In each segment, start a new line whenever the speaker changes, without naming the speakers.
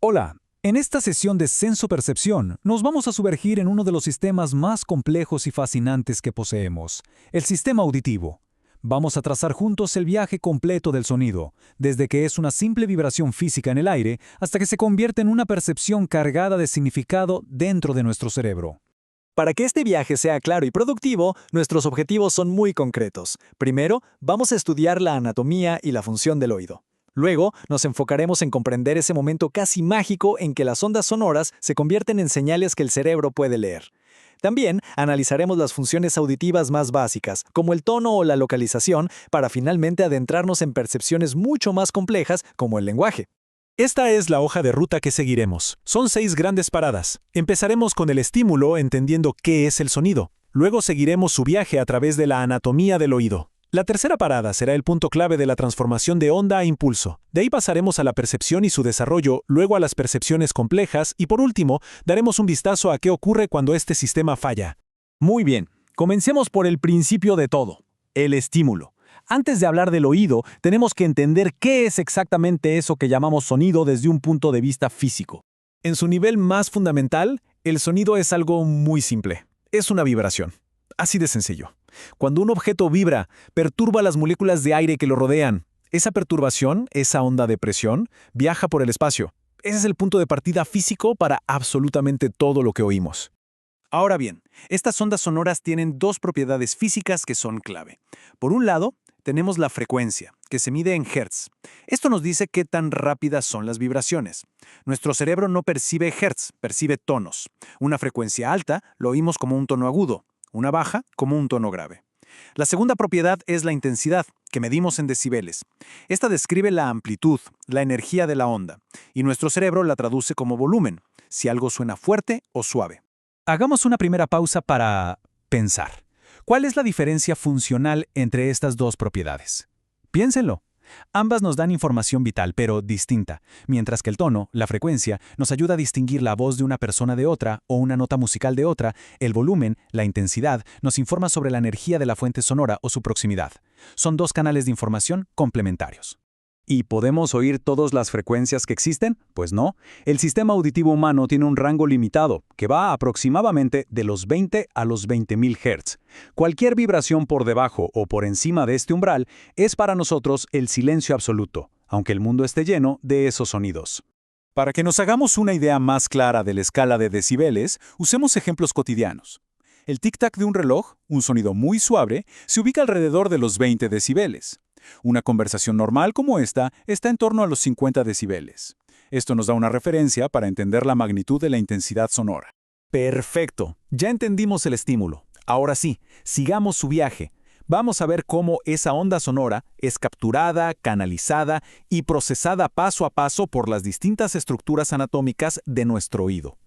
Hola, en esta sesión de Senso-Percepción nos vamos a sumergir en uno de los sistemas más complejos y fascinantes que poseemos, el sistema auditivo. Vamos a trazar juntos el viaje completo del sonido, desde que es una simple vibración física en el aire hasta que se convierte en una percepción cargada de significado dentro de nuestro cerebro.
Para que este viaje sea claro y productivo, nuestros objetivos son muy concretos. Primero, vamos a estudiar la anatomía y la función del oído. Luego, nos enfocaremos en comprender ese momento casi mágico en que las ondas sonoras se convierten en señales que el cerebro puede leer. También analizaremos las funciones auditivas más básicas, como el tono o la localización, para finalmente adentrarnos en percepciones mucho más complejas, como el lenguaje.
Esta es la hoja de ruta que seguiremos. Son 6 grandes paradas. Empezaremos con el estímulo, entendiendo qué es el sonido. Luego seguiremos su viaje a través de la anatomía del oído. La tercera parada será el punto clave de la transformación de onda a impulso. De ahí pasaremos a la percepción y su desarrollo, luego a las percepciones complejas y por último, daremos un vistazo a qué ocurre cuando este sistema falla.
Muy bien, comencemos por el principio de todo, el estímulo. Antes de hablar del oído, tenemos que entender qué es exactamente eso que llamamos sonido desde un punto de vista físico.
En su nivel más fundamental, el sonido es algo muy simple. Es una vibración. Así de sencillo. Cuando un objeto vibra, perturba las moléculas de aire que lo rodean. Esa perturbación, esa onda de presión, viaja por el espacio. Ese es el punto de partida físico para absolutamente todo lo que oímos.
Ahora bien, estas ondas sonoras tienen dos propiedades físicas que son clave. Por un lado, tenemos la frecuencia, que se mide en hertz. Esto nos dice qué tan rápidas son las vibraciones. Nuestro cerebro no percibe hertz, percibe tonos. Una frecuencia alta lo oímos como un tono agudo, una baja como un tono grave. La segunda propiedad es la intensidad, que medimos en decibeles. Esta describe la amplitud, la energía de la onda, y nuestro cerebro la traduce como volumen, si algo suena fuerte o suave.
Hagamos una primera pausa para pensar. ¿Cuál es la diferencia funcional entre estas dos propiedades? Piénsenlo. Ambas nos dan información vital, pero distinta, mientras que el tono, la frecuencia, nos ayuda a distinguir la voz de una persona de otra o una nota musical de otra, el volumen, la intensidad, nos informa sobre la energía de la fuente sonora o su proximidad. Son dos canales de información complementarios. ¿Y podemos oír todas las frecuencias que existen? Pues no. El sistema auditivo humano tiene un rango limitado, que va aproximadamente de los 20 a los 20.000 Hz. Cualquier vibración por debajo o por encima de este umbral es para nosotros el silencio absoluto, aunque el mundo esté lleno de esos sonidos.
Para que nos hagamos una idea más clara de la escala de decibeles, usemos ejemplos cotidianos. El tic-tac de un reloj, un sonido muy suave, se ubica alrededor de los 20 decibeles. Una conversación normal como esta está en torno a los 50 decibeles. Esto nos da una referencia para entender la magnitud de la intensidad sonora.
Perfecto, ya entendimos el estímulo. Ahora sí, sigamos su viaje. Vamos a ver cómo esa onda sonora es capturada, canalizada y procesada paso a paso por las distintas estructuras anatómicas de nuestro oído.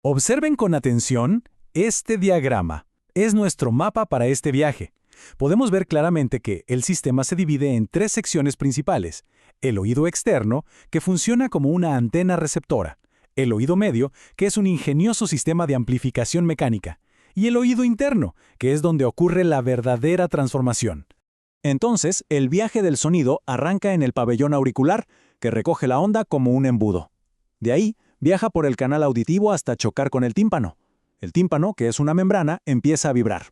Observen con atención este diagrama. Es nuestro mapa para este viaje. Podemos ver claramente que el sistema se divide en 3 secciones principales. El oído externo, que funciona como una antena receptora. El oído medio, que es un ingenioso sistema de amplificación mecánica. Y el oído interno, que es donde ocurre la verdadera transformación. Entonces, el viaje del sonido arranca en el pabellón auricular, que recoge la onda como un embudo. De ahí, viaja por el canal auditivo hasta chocar con el tímpano. El tímpano, que es una membrana, empieza a vibrar.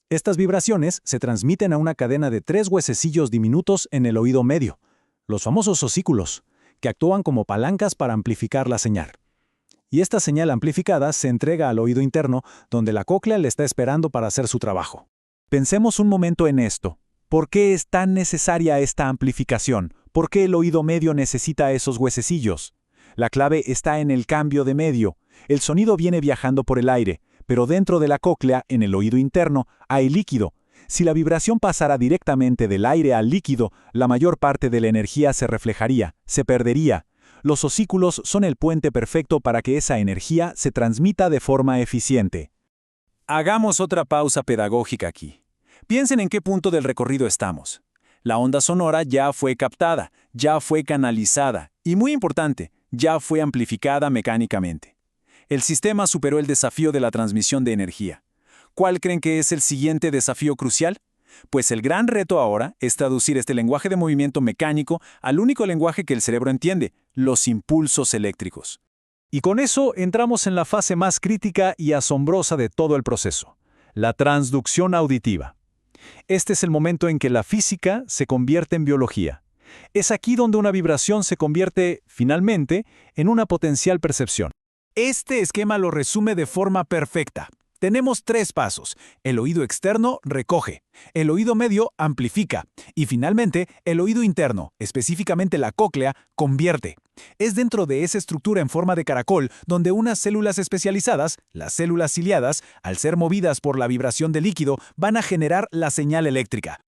Estas vibraciones se transmiten a una cadena de 3 huesecillos diminutos en el oído medio, los famosos osículos, que actúan como palancas para amplificar la señal. Y esta señal amplificada se entrega al oído interno, donde la cóclea le está esperando para hacer su trabajo. Pensemos un momento en esto. ¿Por qué es tan necesaria esta amplificación? ¿Por qué el oído medio necesita esos huesecillos? La clave está en el cambio de medio. El sonido viene viajando por el aire, pero dentro de la cóclea, en el oído interno, hay líquido. Si la vibración pasara directamente del aire al líquido, la mayor parte de la energía se reflejaría, se perdería. Los osículos son el puente perfecto para que esa energía se transmita de forma eficiente.
Hagamos otra pausa pedagógica aquí. Piensen en qué punto del recorrido estamos. La onda sonora ya fue captada, ya fue canalizada y, muy importante, ya fue amplificada mecánicamente. El sistema superó el desafío de la transmisión de energía. ¿Cuál creen que es el siguiente desafío crucial?
Pues el gran reto ahora es traducir este lenguaje de movimiento mecánico al único lenguaje que el cerebro entiende, los impulsos eléctricos.
Y con eso entramos en la fase más crítica y asombrosa de todo el proceso, la transducción auditiva. Este es el momento en que la física se convierte en biología. Es aquí donde una vibración se convierte, finalmente, en una potencial percepción.
Este esquema lo resume de forma perfecta. Tenemos 3 pasos. El oído externo recoge, el oído medio amplifica y finalmente el oído interno, específicamente la cóclea, convierte. Es dentro de esa estructura en forma de caracol donde unas células especializadas, las células ciliadas, al ser movidas por la vibración del líquido, van a generar la señal eléctrica.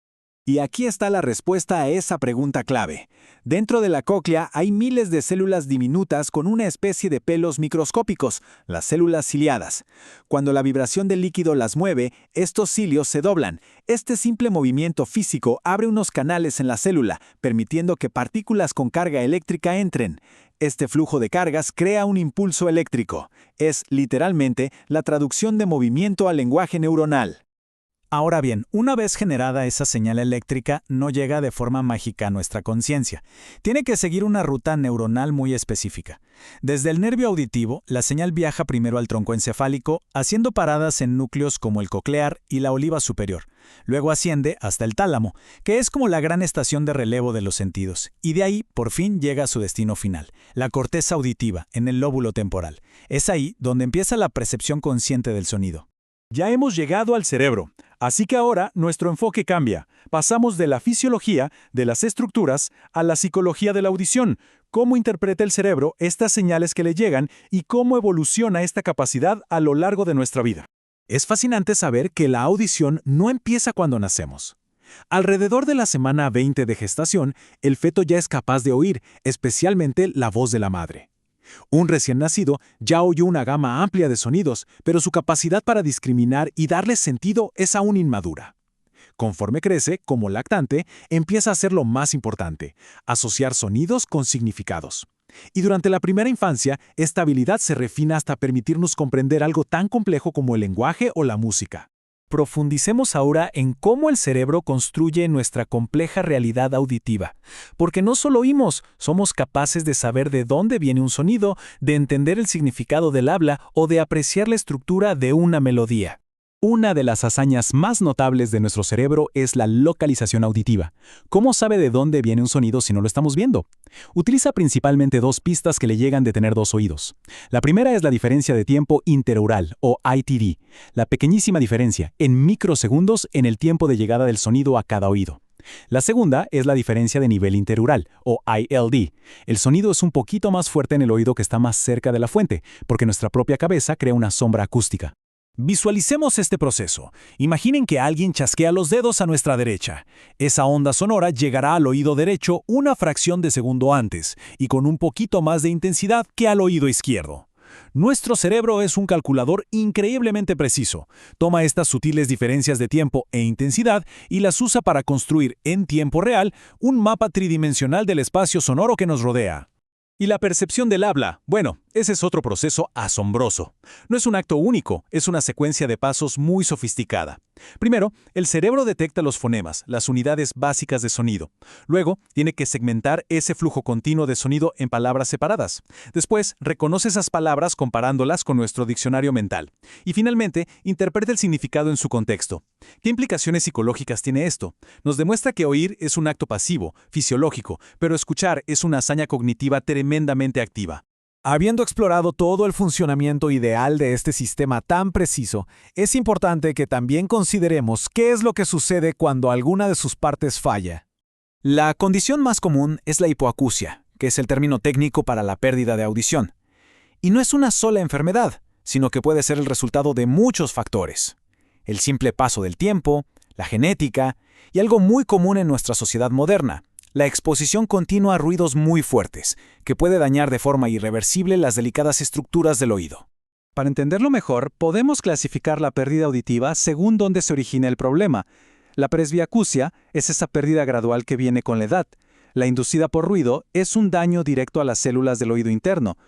Y aquí está la respuesta a esa pregunta clave. Dentro de la cóclea hay miles de células diminutas con una especie de pelos microscópicos, las células ciliadas. Cuando la vibración del líquido las mueve, estos cilios se doblan. Este simple movimiento físico abre unos canales en la célula, permitiendo que partículas con carga eléctrica entren. Este flujo de cargas crea un impulso eléctrico. Es, literalmente, la traducción de movimiento al lenguaje neuronal.
Ahora bien, una vez generada esa señal eléctrica, no llega de forma mágica a nuestra conciencia. Tiene que seguir una ruta neuronal muy específica. Desde el nervio auditivo, la señal viaja primero al tronco encefálico, haciendo paradas en núcleos como el coclear y la oliva superior. Luego asciende hasta el tálamo, que es como la gran estación de relevo de los sentidos. Y de ahí, por fin, llega a su destino final, la corteza auditiva, en el lóbulo temporal. Es ahí donde empieza la percepción consciente del sonido.
Ya hemos llegado al cerebro, así que ahora nuestro enfoque cambia. Pasamos de la fisiología, de las estructuras, a la psicología de la audición. Cómo interpreta el cerebro estas señales que le llegan y cómo evoluciona esta capacidad a lo largo de nuestra vida.
Es fascinante saber que la audición no empieza cuando nacemos. Alrededor de la semana 20 de gestación, el feto ya es capaz de oír, especialmente la voz de la madre. Un recién nacido ya oyó una gama amplia de sonidos, pero su capacidad para discriminar y darles sentido es aún inmadura. Conforme crece, como lactante, empieza a ser lo más importante, asociar sonidos con significados. Y durante la primera infancia, esta habilidad se refina hasta permitirnos comprender algo tan complejo como el lenguaje o la música.
Profundicemos ahora en cómo el cerebro construye nuestra compleja realidad auditiva. Porque no solo oímos, somos capaces de saber de dónde viene un sonido, de entender el significado del habla o de apreciar la estructura de una melodía.
Una de las hazañas más notables de nuestro cerebro es la localización auditiva. ¿Cómo sabe de dónde viene un sonido si no lo estamos viendo? Utiliza principalmente 2 pistas que le llegan de tener 2 oídos. La primera es la diferencia de tiempo interaural, o ITD, la pequeñísima diferencia, en microsegundos en el tiempo de llegada del sonido a cada oído. La segunda es la diferencia de nivel interaural, o ILD. El sonido es un poquito más fuerte en el oído que está más cerca de la fuente, porque nuestra propia cabeza crea una sombra acústica.
Visualicemos este proceso. Imaginen que alguien chasquea los dedos a nuestra derecha. Esa onda sonora llegará al oído derecho una fracción de segundo antes, y con un poquito más de intensidad que al oído izquierdo. Nuestro cerebro es un calculador increíblemente preciso. Toma estas sutiles diferencias de tiempo e intensidad y las usa para construir en tiempo real un mapa tridimensional del espacio sonoro que nos rodea. Y la percepción del habla, bueno, ese es otro proceso asombroso. No es un acto único, es una secuencia de pasos muy sofisticada. Primero, el cerebro detecta los fonemas, las unidades básicas de sonido. Luego, tiene que segmentar ese flujo continuo de sonido en palabras separadas. Después, reconoce esas palabras comparándolas con nuestro diccionario mental. Y finalmente, interpreta el significado en su contexto. ¿Qué implicaciones psicológicas tiene esto? Nos demuestra que oír es un acto pasivo, fisiológico, pero escuchar es una hazaña cognitiva tremendamente activa.
Habiendo explorado todo el funcionamiento ideal de este sistema tan preciso, es importante que también consideremos qué es lo que sucede cuando alguna de sus partes falla. La condición más común es la hipoacusia, que es el término técnico para la pérdida de audición. Y no es una sola enfermedad, sino que puede ser el resultado de muchos factores. El simple paso del tiempo, la genética y algo muy común en nuestra sociedad moderna, la exposición continua a ruidos muy fuertes, que puede dañar de forma irreversible las delicadas estructuras del oído.
Para entenderlo mejor, podemos clasificar la pérdida auditiva según dónde se origina el problema. La presbiacusia es esa pérdida gradual que viene con la edad. La inducida por ruido es un daño directo a las células del oído interno.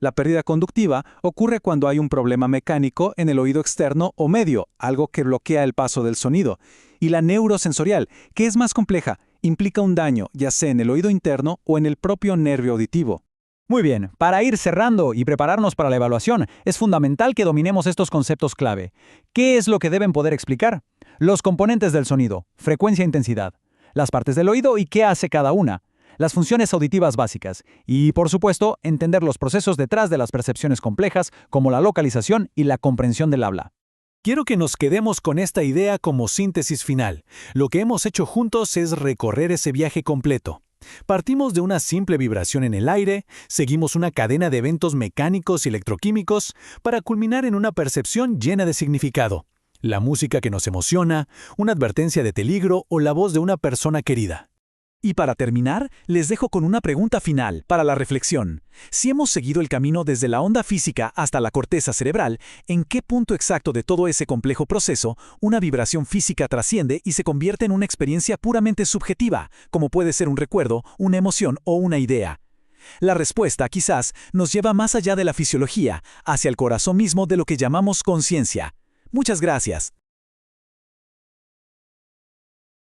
La pérdida conductiva ocurre cuando hay un problema mecánico en el oído externo o medio, algo que bloquea el paso del sonido. Y la neurosensorial, que es más compleja, implica un daño, ya sea en el oído interno o en el propio nervio auditivo.
Muy bien, para ir cerrando y prepararnos para la evaluación, es fundamental que dominemos estos conceptos clave. ¿Qué es lo que deben poder explicar? Los componentes del sonido, frecuencia e intensidad, las partes del oído y qué hace cada una, las funciones auditivas básicas y, por supuesto, entender los procesos detrás de las percepciones complejas como la localización y la comprensión del habla.
Quiero que nos quedemos con esta idea como síntesis final. Lo que hemos hecho juntos es recorrer ese viaje completo. Partimos de una simple vibración en el aire, seguimos una cadena de eventos mecánicos y electroquímicos para culminar en una percepción llena de significado. La música que nos emociona, una advertencia de peligro o la voz de una persona querida.
Y para terminar, les dejo con una pregunta final para la reflexión. Si hemos seguido el camino desde la onda física hasta la corteza cerebral, ¿en qué punto exacto de todo ese complejo proceso una vibración física trasciende y se convierte en una experiencia puramente subjetiva, como puede ser un recuerdo, una emoción o una idea? La respuesta, quizás, nos lleva más allá de la fisiología, hacia el corazón mismo de lo que llamamos conciencia. Muchas gracias.